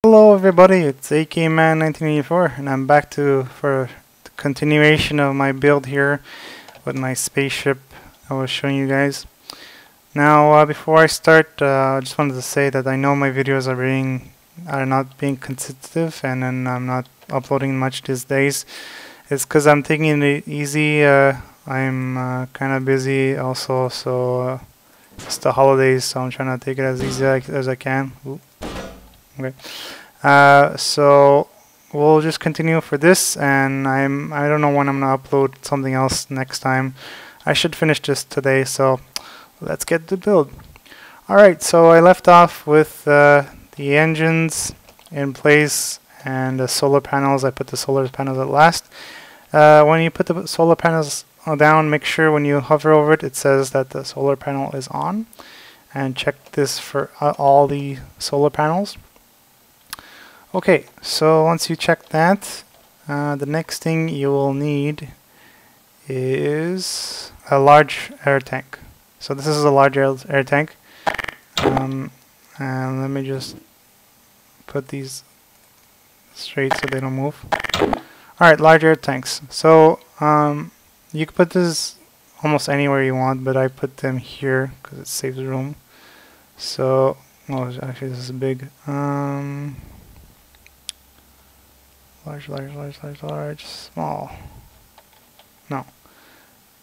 Hello everybody, it's AKman1984 and I'm back for the continuation of my build here with my spaceship I was showing you guys. Now before I start, I just wanted to say that I know my videos are not being consistent and then I'm not uploading much these days. It's because I'm taking it easy. I'm kind of busy also, so it's the holidays, so I'm trying to take it as easy as I can. Ooh. Okay. So we'll just continue for this, and I don't know when I'm gonna upload something else next time. I should finish this today, so let's get the build. Alright, so I left off with the engines in place and the solar panels. I put the solar panels at last. When you put the solar panels down, make sure when you hover over it, it says that the solar panel is on, and check this for all the solar panels. Okay, so once you check that, the next thing you will need is a large air tank. So this is a large air tank. And let me just put these straight so they don't move. Alright, large air tanks. So you can put this almost anywhere you want, but I put them here because it saves room. So, oh, actually this is big. Large, small. No,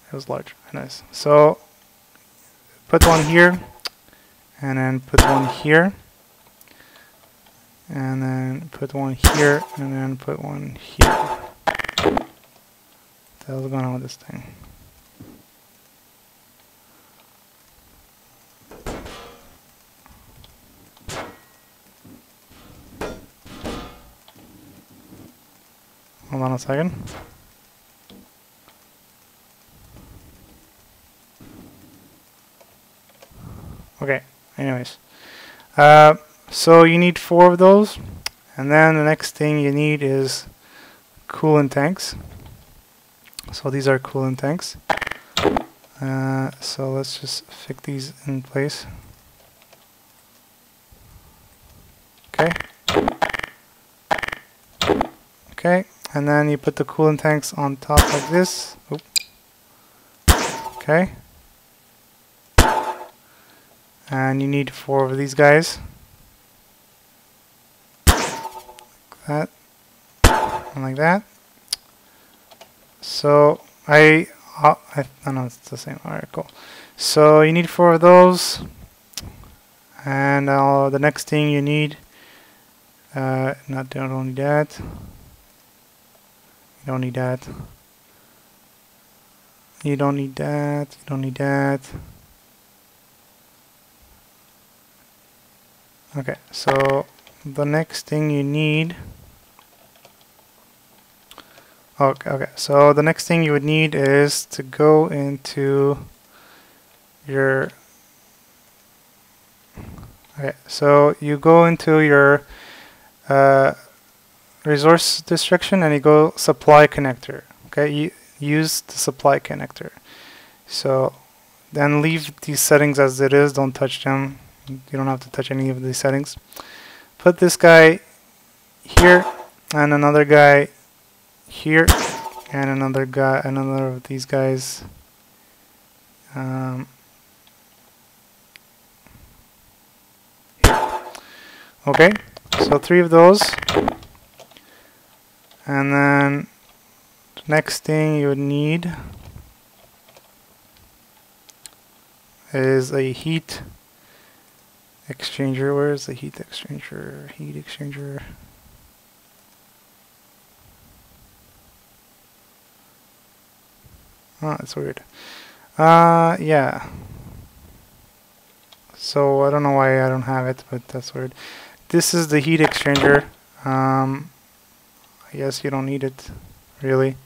it was large. Nice. So put one here, and then put one here, and then put one here, and then put one here. What the hell's going on with this thing? Hold on a second. Okay, anyways. So you need 4 of those. And then the next thing you need is coolant tanks. So these are coolant tanks. So let's just fit these in place. Okay. Okay. And then you put the coolant tanks on top like this. Oop. Okay. And you need 4 of these guys. Like that. And like that. So I don't know, it's the same. Alright, cool. So you need 4 of those. And the next thing you need, don't need that. You don't need that. You don't need that. You don't need that. Okay, so the next thing you need. Okay, so the next thing you would need is to go into your. Okay, so you go into your resource restriction and you go supply connector. Okay, you use the supply connector. So then leave these settings as it is, don't touch them. You don't have to touch any of these settings. Put this guy here and another guy here and another of these guys here. Okay, so 3 of those. And then the next thing you would need is a heat exchanger. Where is the heat exchanger? Heat exchanger. Oh, that's weird. Yeah. So I don't know why I don't have it, but that's weird. This is the heat exchanger. I guess you don't need it, really.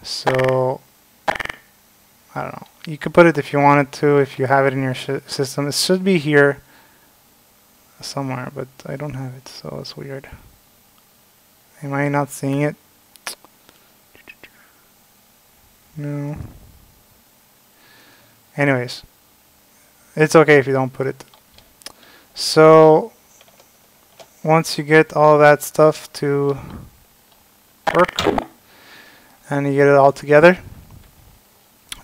So, I don't know. You could put it if you wanted to, if you have it in your system. It should be here somewhere, but I don't have it, so it's weird. Am I not seeing it? No. Anyways, it's okay if you don't put it. So, once you get all that stuff to work and you get it all together,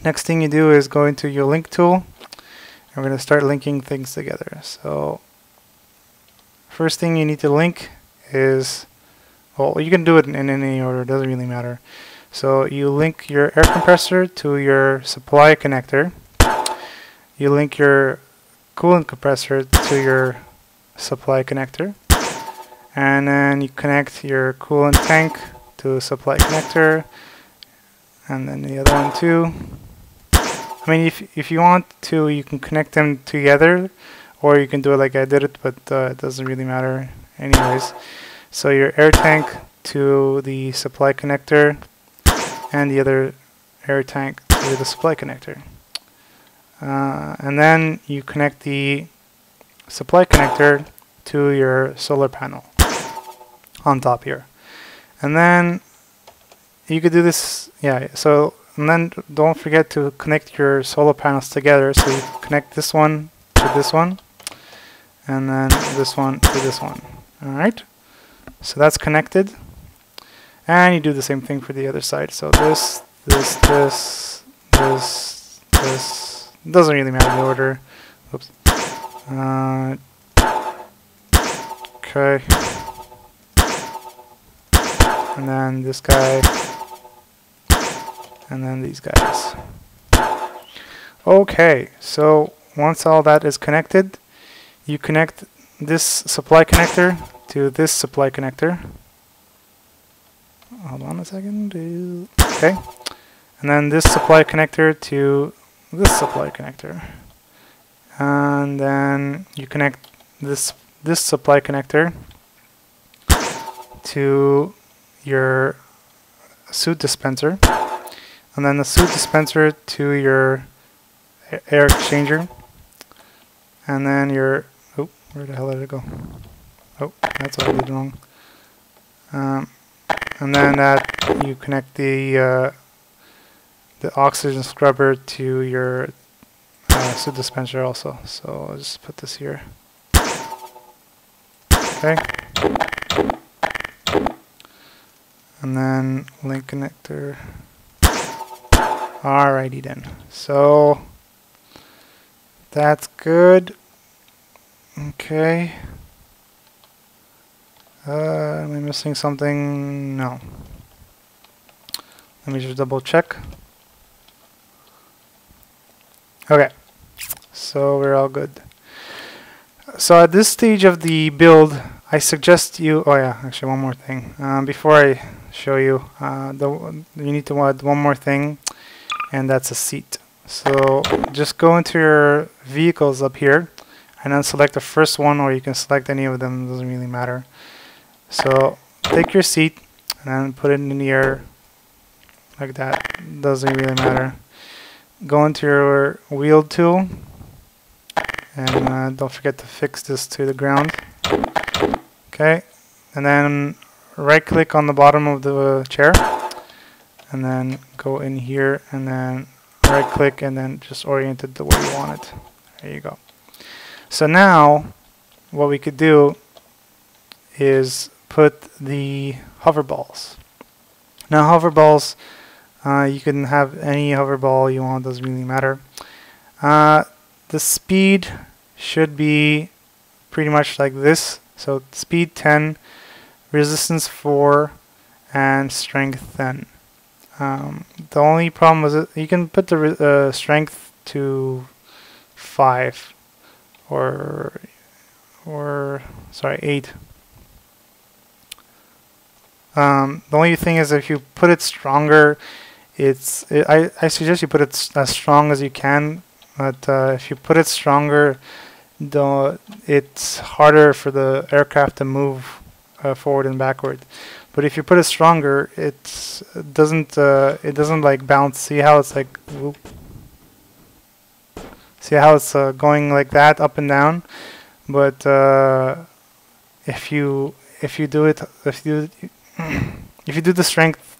next thing you do is go into your link tool, and we're going to start linking things together. So first thing you need to link is, well, you can do it in any order, it doesn't really matter. So you link your air compressor to your supply connector. You link your coolant compressor to your supply connector. And then you connect your coolant tank to a supply connector. And then the other one too. I mean, if you want to, you can connect them together, or you can do it like I did it, but it doesn't really matter anyways. So your air tank to the supply connector, and the other air tank to the supply connector. And then you connect the supply connector to your solar panel on top here. And then you could do this, yeah, so, and then don't forget to connect your solar panels together. So you connect this one to this one, and then this one to this one. Alright, so that's connected. And you do the same thing for the other side. So this, this. Doesn't really matter the order. Oops. Okay. And then this guy. And then these guys. Okay, so once all that is connected, you connect this supply connector to this supply connector. Hold on a second. Okay. And then this supply connector to this supply connector. And then you connect this supply connector to your suit dispenser. And then the suit dispenser to your air exchanger. And then your, oh, where the hell did it go? Oh, that's what I did wrong. And then that you connect the oxygen scrubber to your suit dispenser also. So I'll just put this here. Okay. And then link connector. Alrighty then. So that's good. Okay. Am I missing something? No. Let me just double check. Okay. So we're all good. So at this stage of the build, I suggest you, oh yeah, actually one more thing. Before I show you, you need to add one more thing, and that's a seat. So just go into your vehicles up here, and then select the first one, or you can select any of them, it doesn't really matter. So take your seat and then put it in the air like that, doesn't really matter. Go into your wheel tool, and don't forget to fix this to the ground. Okay, and then right click on the bottom of the chair, and then go in here, and then right click, and then just orient it the way you want it. There you go. So now what we could do is put the hover balls. Now hover balls, you can have any hover ball you want, doesn't really matter. The speed should be pretty much like this. So speed 10, resistance 4, and strength 10. The only problem is that you can put the strength to 5 or sorry, 8. The only thing is, if you put it stronger, I suggest you put it as strong as you can, but if you put it stronger, it's harder for the aircraft to move forward and backward. But if you put it stronger, it doesn't like bounce. See how it's like, whoop. See how it's going like that, up and down. But if you do the strength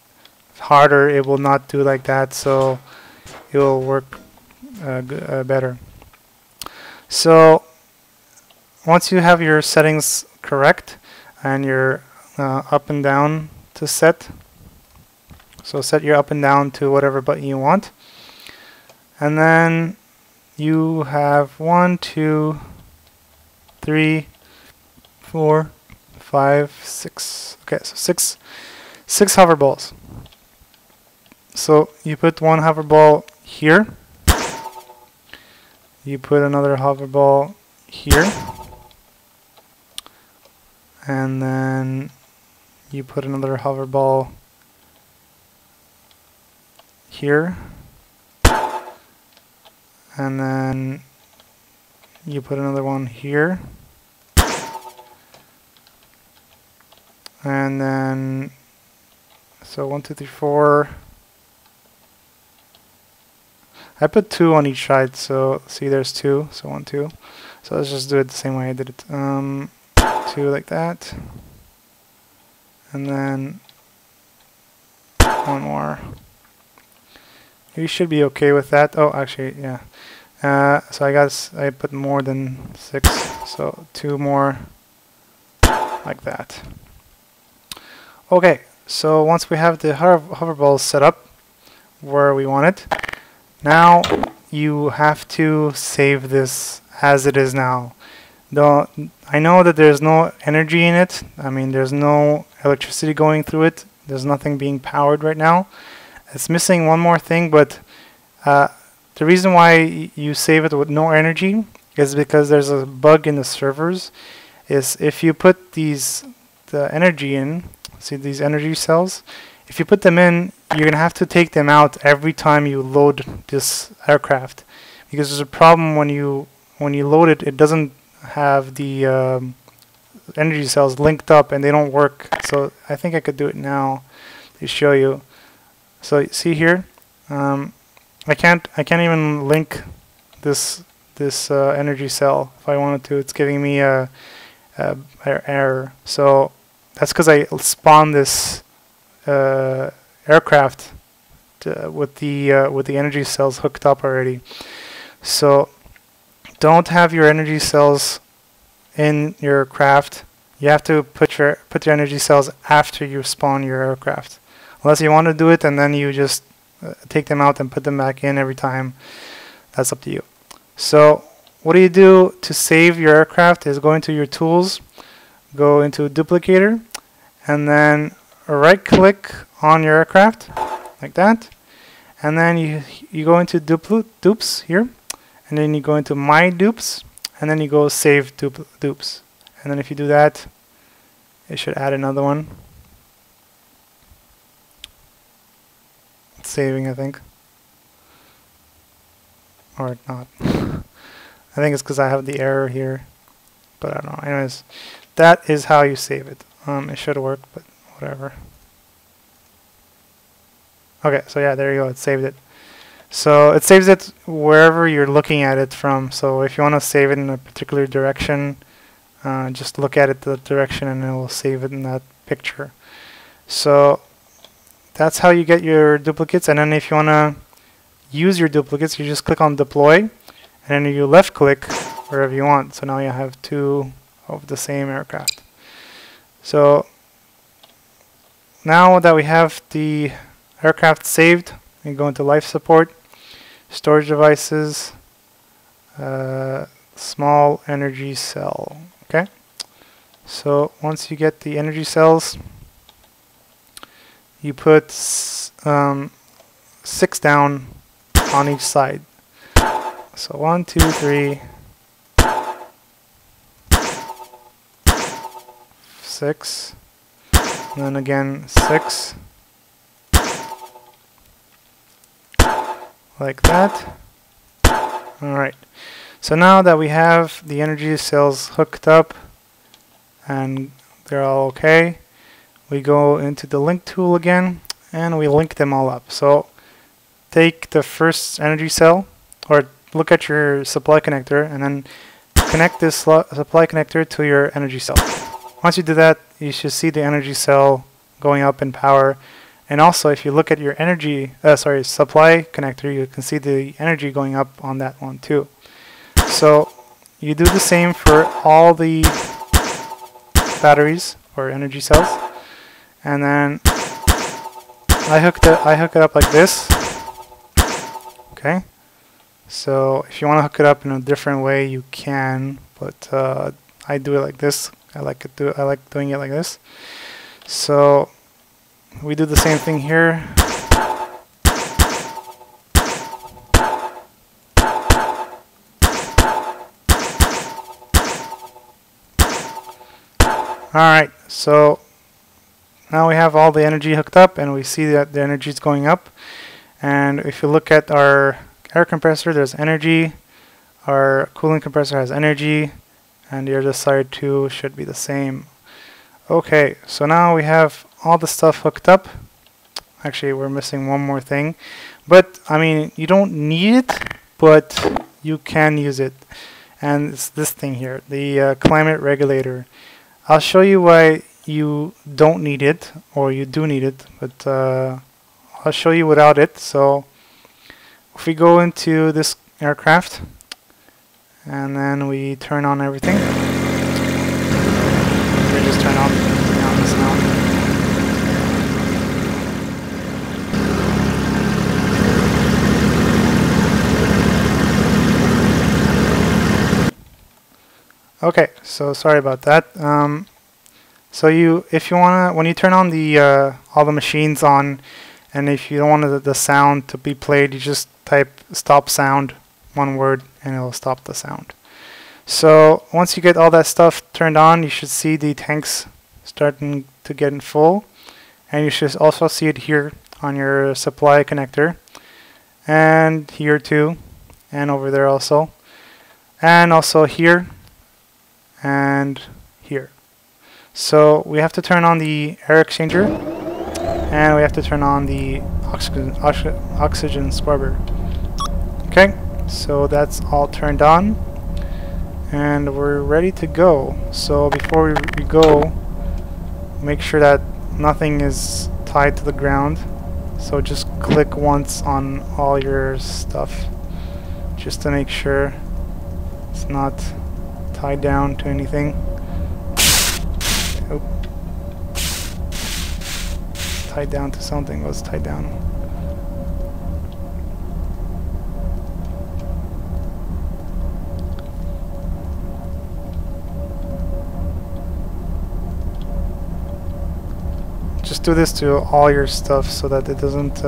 harder, it will not do like that. So it will work better. So once you have your settings correct, and your up and down to set. So set your up and down to whatever button you want. And then you have 1, 2, 3, 4, 5, 6. Okay, so six hover balls. So you put one hover ball here. You put another hover ball here. And then you put another hover ball here. And then you put another one here. And then, so 1, 2, 3, 4. I put 2 on each side, so see there's 2, so 1, 2. So let's just do it the same way I did it. 2 like that. And then 1 more. You should be okay with that. Oh, actually, yeah. So I put more than 6, so 2 more like that. Okay, so once we have the hover balls set up where we want it, now you have to save this as it is now. I know that there's no energy in it. I mean, there's no electricity going through it. There's nothing being powered right now. It's missing one more thing, but the reason why you save it with no energy is because there's a bug in the servers. Is if you put the energy in, see these energy cells, if you put them in, you're gonna have to take them out every time you load this aircraft, because there's a problem when you load it. It doesn't have the energy cells linked up and they don't work. So I think I could do it now to show you. So see here, I can't even link this energy cell if I wanted to. It's giving me a error. So that's because I spawned this aircraft with the energy cells hooked up already. So don't have your energy cells in your craft. You have to put your energy cells after you spawn your aircraft. Unless you want to do it and then you just take them out and put them back in every time. That's up to you. So what do you do to save your aircraft is go into your tools, go into duplicator, and then right click on your aircraft like that, and then you go into dupes here, and then you go into my dupes, and then you go save dupes, and then if you do that, it should add another one. It's saving, I think, or not. I think it's because I have the error here, but I don't know. Anyways, that is how you save it. It should work, but whatever. Okay, so yeah, there you go. It saved it. So it saves it wherever you're looking at it from. So if you want to save it in a particular direction, just look at it the direction and it will save it in that picture. So that's how you get your duplicates. And then if you want to use your duplicates, you just click on deploy, and then you left click wherever you want. So now you have 2 of the same aircraft. So now that we have the aircraft saved, we go into life support, storage devices, small energy cell. Okay, so once you get the energy cells, you put 6 down on each side. So 1, 2, 3, 6, and then again 6, like that. Alright, so now that we have the energy cells hooked up and they're all okay, we go into the link tool again and we link them all up. So take the first energy cell, or look at your supply connector, and then connect this supply connector to your energy cell. Once you do that, you should see the energy cell going up in power. And also, if you look at your supply connector, you can see the energy going up on that one too. So you do the same for all the batteries, or energy cells, and then I hook it up like this. Okay, so if you want to hook it up in a different way, you can, but I do it like this. I like doing it like this. So we do the same thing here. Alright, so now we have all the energy hooked up, and we see that the energy is going up. And if you look at our air compressor, there's energy. Our cooling compressor has energy, and the other side too should be the same. Okay, so now we have all the stuff hooked up. Actually, we're missing one more thing, but I mean, you don't need it, but you can use it. And it's this thing here, the climate regulator. I'll show you why you don't need it, or you do need it, but I'll show you without it. So if we go into this aircraft and then we turn on everything, we just turn on this now. Okay, so sorry about that. So if you wanna, when you turn on the all the machines on, and if you don't want the sound to be played, you just type stop sound, one word, and it will stop the sound. So once you get all that stuff turned on, you should see the tanks starting to get in full, and you should also see it here on your supply connector, and here too, and over there also, and also here and here. So we have to turn on the air exchanger, and we have to turn on the oxygen scrubber. Okay, so that's all turned on, and we're ready to go. So before we go, make sure that nothing is tied to the ground. So just click once on all your stuff, just to make sure it's not tied down to anything. Oh. Tied down to something. What's tied down? Just do this to all your stuff so that it doesn't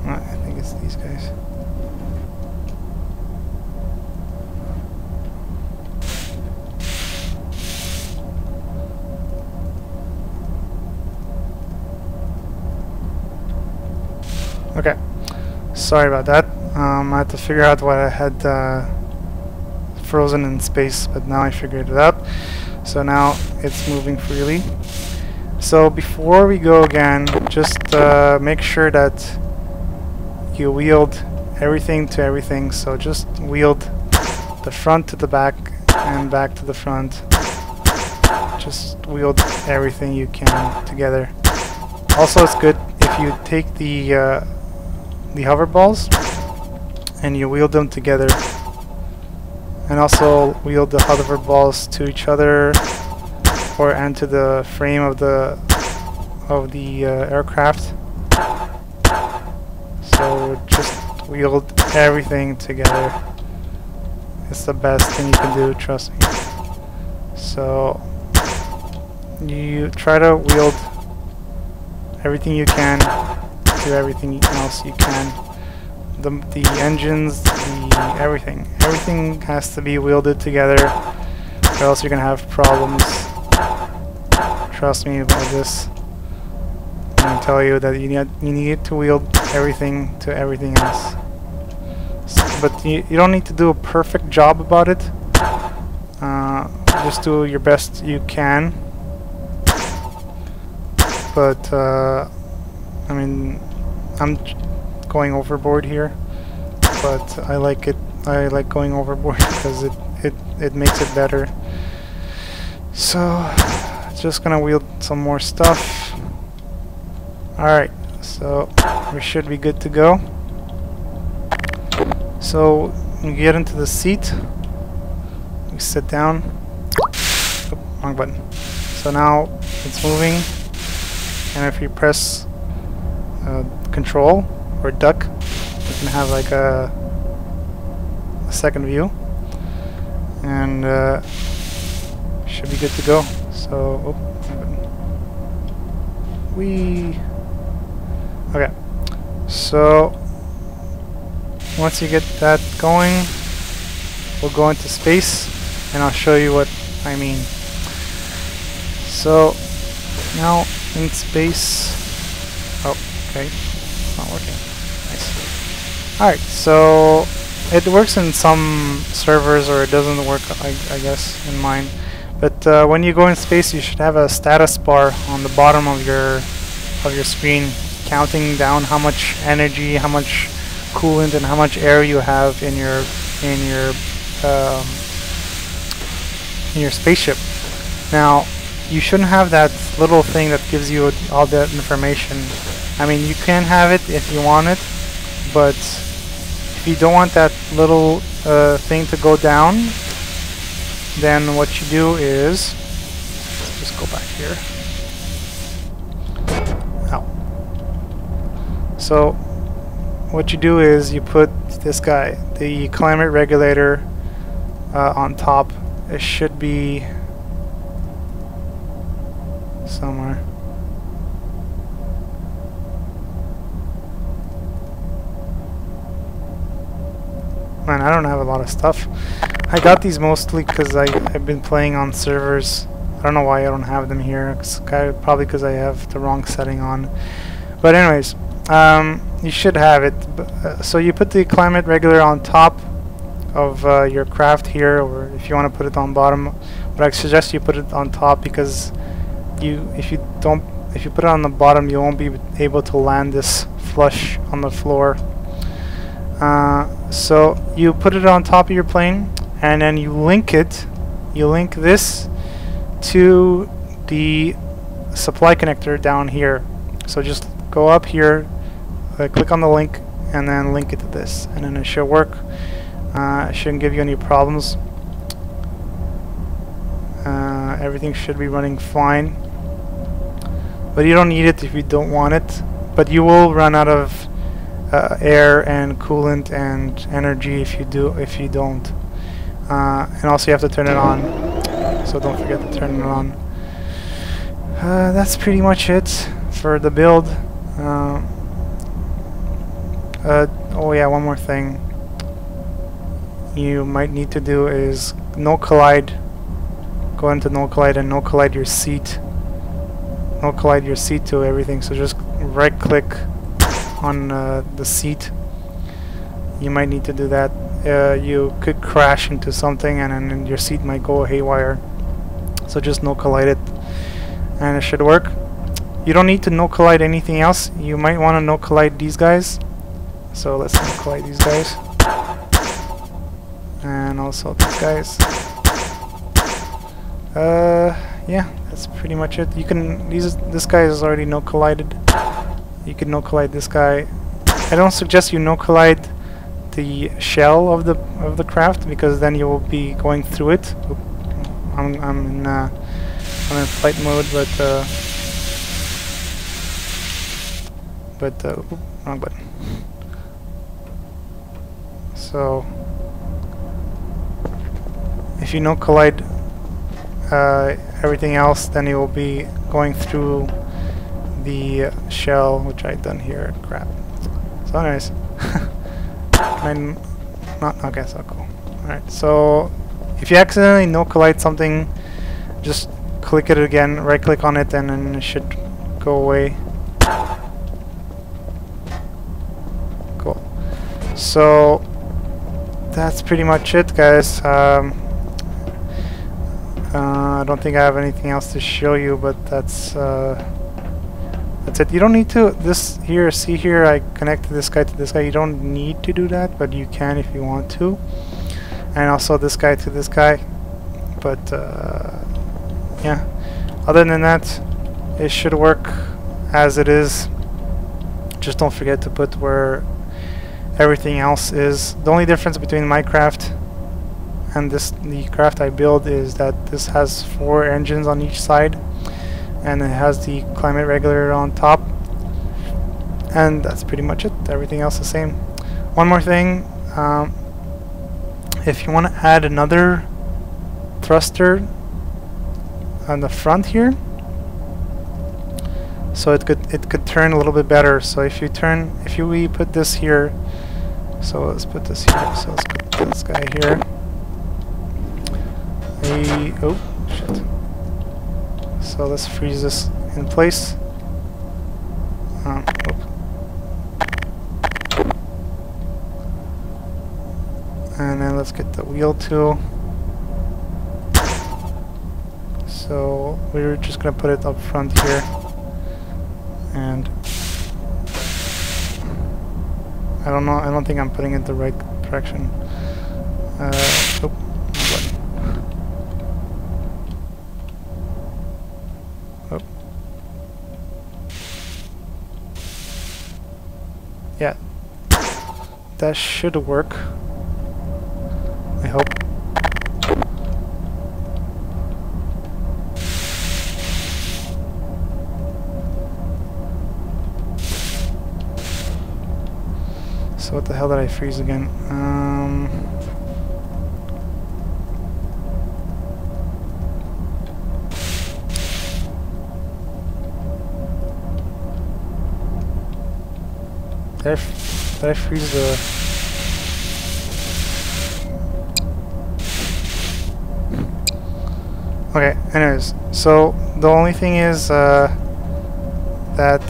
I think it's these guys. Okay, sorry about that. I had to figure out what I had frozen in space, but now I figured it out. So now it's moving freely. So before we go again, just make sure that you wheeled everything to everything. So just wheeled the front to the back and back to the front. Just wheeled everything you can together. Also, it's good if you take the hover balls and you wheel them together, and also wheel the hover balls to each other and to the frame of the aircraft. So just wheeled everything together. It's the best thing you can do, trust me. So you try to wield everything you can to everything else you can. The engines, everything has to be wielded together, or else you're gonna have problems. Trust me about this. I'm gonna tell you that you need to wield everything to everything else. But you don't need to do a perfect job about it. Just do your best you can. but I mean, I'm going overboard here, but I like it. I like going overboard because it makes it better. So just gonna wield some more stuff. Alright, so we should be good to go. So you get into the seat, you sit down. Oh, wrong button. So now it's moving, and if you press control or duck, you can have like a second view, and should be good to go. So, okay. So once you get that going, we'll go into space, and I'll show you what I mean. So now in space. Oh, okay, it's not working. Nice. All right, so it works in some servers, or it doesn't work, I guess, in mine. But when you go in space, you should have a status bar on the bottom of your screen, counting down how much energy, how much coolant, and how much air you have in your spaceship. Now, you shouldn't have that little thing that gives you all that information. I mean, you can have it if you want it, but if you don't want that little thing to go down, then what you do is, let's just go back here. Ow. So what you do is you put this guy, the climate regulator, on top. It should be somewhere. Man, I don't have a lot of stuff. I got these mostly because I've been playing on servers. I don't know why I don't have them here. Probably because I have the wrong setting on. But anyways, you should have it. So you put the climate regulator on top of your craft here, or if you want to put it on bottom, but I suggest you put it on top, because if you put it on the bottom, you won't be able to land this flush on the floor. So you put it on top of your plane, and then you link this to the supply connector down here. So just go up here, click on the link, and then link it to this, and then it should work. It shouldn't give you any problems. Everything should be running fine, but you don't need it if you don't want it. But you will run out of air and coolant and energy if you don't. And also you have to turn it on, so don't forget to turn it on. That's pretty much it for the build. Oh yeah, one more thing you might need to do is no collide. Go into no collide and no collide your seat. No collide your seat to everything. So just right click on the seat. You might need to do that. You could crash into something, and then your seat might go haywire. So just no collide it, and it should work. You don't need to no collide anything else. You might want to no collide these guys. So let's no collide these guys, and also these guys. Yeah, that's pretty much it. You can this guy is already no collided. You can no collide this guy. I don't suggest you no collide the shell of the craft, because then you will be going through it. Oop, I'm in flight mode, but oop, wrong button. So if you no collide everything else, then you will be going through the shell, which I've done here. Crap. So anyways, okay, so cool. Alright, so if you accidentally no collide something, just click it again, right click on it, and then it should go away. Cool. So that's pretty much it, guys. I don't think I have anything else to show you, but that's That's it. You don't need to, this here, see here, I connected this guy to this guy. You don't need to do that, but you can if you want to. And also this guy to this guy. But yeah, other than that, it should work as it is. Just don't forget to put where everything else is. The only difference between my craft and the craft I build is that this has 4 engines on each side, and it has the climate regulator on top, and that's pretty much it. Everything else the same. One more thing, if you want to add another thruster on the front here, so it could turn a little bit better. So if we put this here, so let's put this here. So let's put this guy here. Oh shit! So let's freeze this in place. And then let's get the wheel tool. So we're just gonna put it up front here, and I don't know. I don't think I'm putting it the right direction. Yeah, that should work. I hope. So what the hell did I freeze again? Did I freeze the... Okay, anyways, so the only thing is that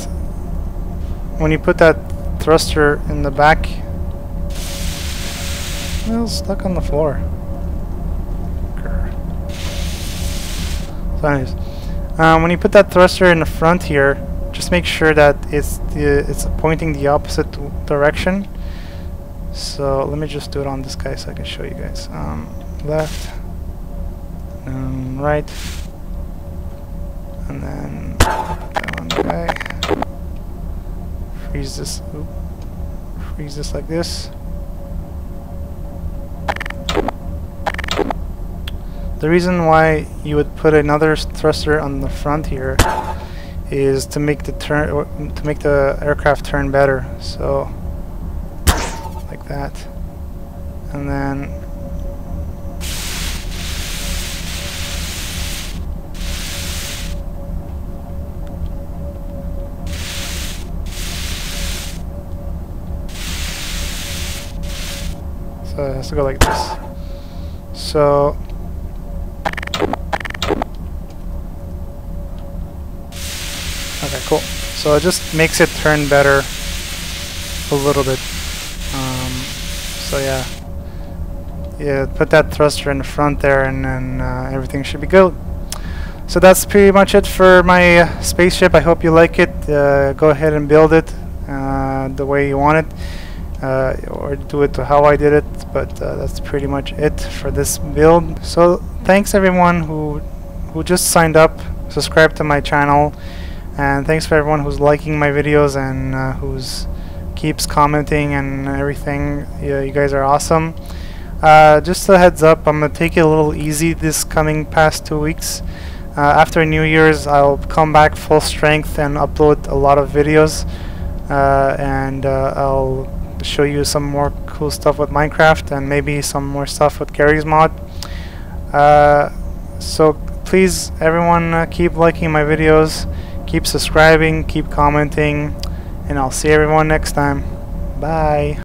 when you put that thruster in the back, well, it's stuck on the floor. So anyways, when you put that thruster in the front here, just make sure that it's pointing the opposite direction. So let me just do it on this guy so I can show you guys. Left, right, and then put that on the guy. Freeze this. Freeze this like this. The reason why you would put another thruster on the front here is to make the aircraft turn better. So like that, and then so it has to go like this. So okay, cool. So it just makes it turn better a little bit. So yeah, put that thruster in the front there, and then everything should be good. So that's pretty much it for my spaceship. I hope you like it. Go ahead and build it the way you want it, or do it to how I did it. But that's pretty much it for this build. So thanks everyone who just signed up, subscribed to my channel. And thanks for everyone who's liking my videos and who's keeps commenting and everything. Yeah, you guys are awesome. Just a heads up, I'm gonna take it a little easy this coming past 2 weeks. After New Year's, I'll come back full strength and upload a lot of videos, and I'll show you some more cool stuff with Minecraft and maybe some more stuff with Gary's mod. So please, everyone, keep liking my videos. Keep subscribing, keep commenting, and I'll see everyone next time. Bye.